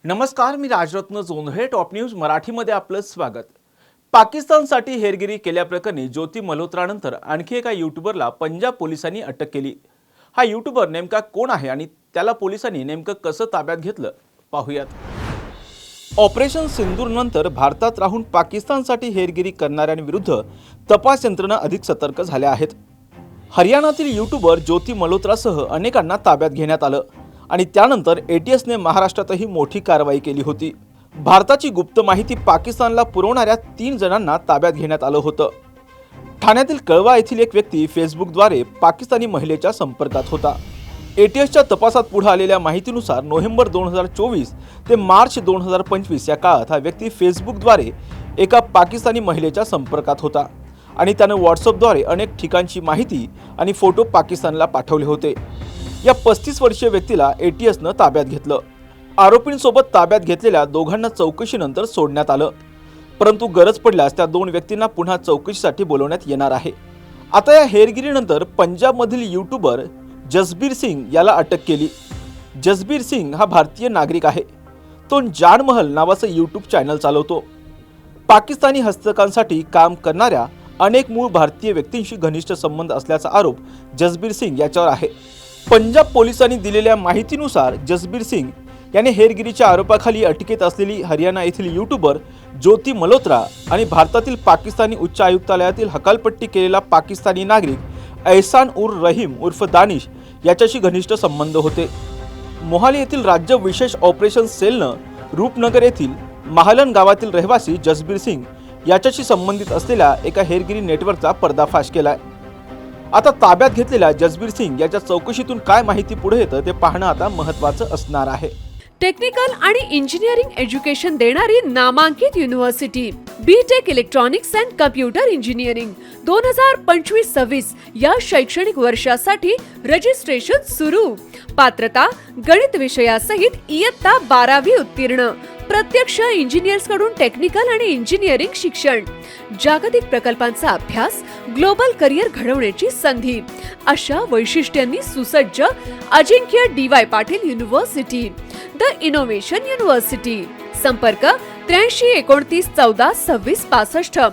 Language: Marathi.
नमस्कार, मी राजरत्न जोंधळे. टॉप न्यूज मराठीमध्ये आपलं स्वागत. पाकिस्तानसाठी हेरगिरी केल्याप्रकरणी ज्योती मल्होत्रानंतर आणखी एका यूट्यूबरला पंजाब पोलिसांनी अटक केली. हा यूट्यूबर नेमका कोण आहे आणि त्याला पोलिसांनी नेमकं कसं ताब्यात घेतलं पाहूयात. ऑपरेशन सिंदूर नंतर भारतात राहून पाकिस्तानसाठी हेरगिरी करणाऱ्यांविरुद्ध तपास यंत्रणा अधिक सतर्क झाल्या आहेत. हरियाणातील यूट्यूबर ज्योती मल्होत्रासह अनेकांना ताब्यात घेण्यात आलं आणि त्यानंतर ATSने महाराष्ट्रातही मोठी कारवाई केली होती. भारताची गुप्त माहिती पाकिस्तानला पुरवणाऱ्या 3 जणांना ताब्यात घेण्यात आलं होतं. ठाण्यातील कळवा येथील एक व्यक्ती फेसबुकद्वारे पाकिस्तानी महिलेच्या संपर्कात होता. ATSच्या तपासात पुढे आलेल्या माहितीनुसार नोव्हेंबर 2024 ते मार्च 2025 या काळात हा व्यक्ती फेसबुकद्वारे एका पाकिस्तानी महिलेच्या संपर्कात होता आणि त्याने व्हॉट्सअपद्वारे अनेक ठिकाणची माहिती आणि फोटो पाकिस्तानला पाठवले होते. या 35 वर्षीय व्यक्तीला ATSनं ताब्यात घेतलं. आरोपींसोबत ताब्यात घेतलेल्या दोघांना चौकशीनंतर सोडण्यात आलं, परंतु गरज पडल्यास त्या 2 व्यक्तींना पुन्हा चौकशीसाठी बोलवण्यात येणार आहे. आता या हेरगिरीनंतर पंजाबमधील यूट्यूबर जसबीर सिंग याला अटक केली. जसबीर सिंग हा भारतीय नागरिक आहे. तो जान महल नावाचं यूट्यूब चॅनल चालवतो. पाकिस्तानी हस्तकांसाठी काम करणाऱ्या अनेक मूळ भारतीय व्यक्तींशी घनिष्ठ संबंध असल्याचा आरोप जसबीर सिंग याच्यावर आहे. पंजाब पोलिसांनी दिलेल्या माहितीनुसार जसबीर सिंग याने हेरगिरीच्या आरोपाखाली अटकेत असलेली हरियाणा येथील यूट्यूबर ज्योती मल्होत्रा आणि भारतातील पाकिस्तानी उच्च आयुक्तालयातील हकालपट्टी केलेला पाकिस्तानी नागरिक एहसान उर रहीम उर्फ दानिश याच्याशी घनिष्ठ संबंध होते. मोहाली येथील राज्य विशेष ऑपरेशन सेलनं रूपनगर येथील महालन गावातील रहिवासी जसबीर सिंग याच्याशी संबंधित असलेल्या एका हेरगिरी नेटवर्कचा पर्दाफाश केलाय. आता ताब्यात घेतलेल्या जसबीर सिंग याच्या चौकशीतून काय माहिती पुढे येतं ते पाहणं आता महत्त्वाचं असणार आहे. टेक्निकल आणि इंजिनिअरिंग एज्युकेशन देणारी नामांकित university BTech electronics and computer engineering 2025-26 या शैक्षणिक वर्षासाठी रजिस्ट्रेशन सुरू. पात्रता गणित विषयासहित इयत्ता 12वी उत्तीर्ण. प्रत्यक्ष इंजिनियर्स कडून टेक्निकल आणि इंजिनिअरिंग शिक्षण. जागतिक प्रकल्पांचा अभ्यास, ग्लोबल करिअर घडवण्याची संधी अशा वैशिष्ट्यांनी सुसज्ज अजिंक्य DY Patil university, the innovation university. संपर्क 83 29 14 26 65.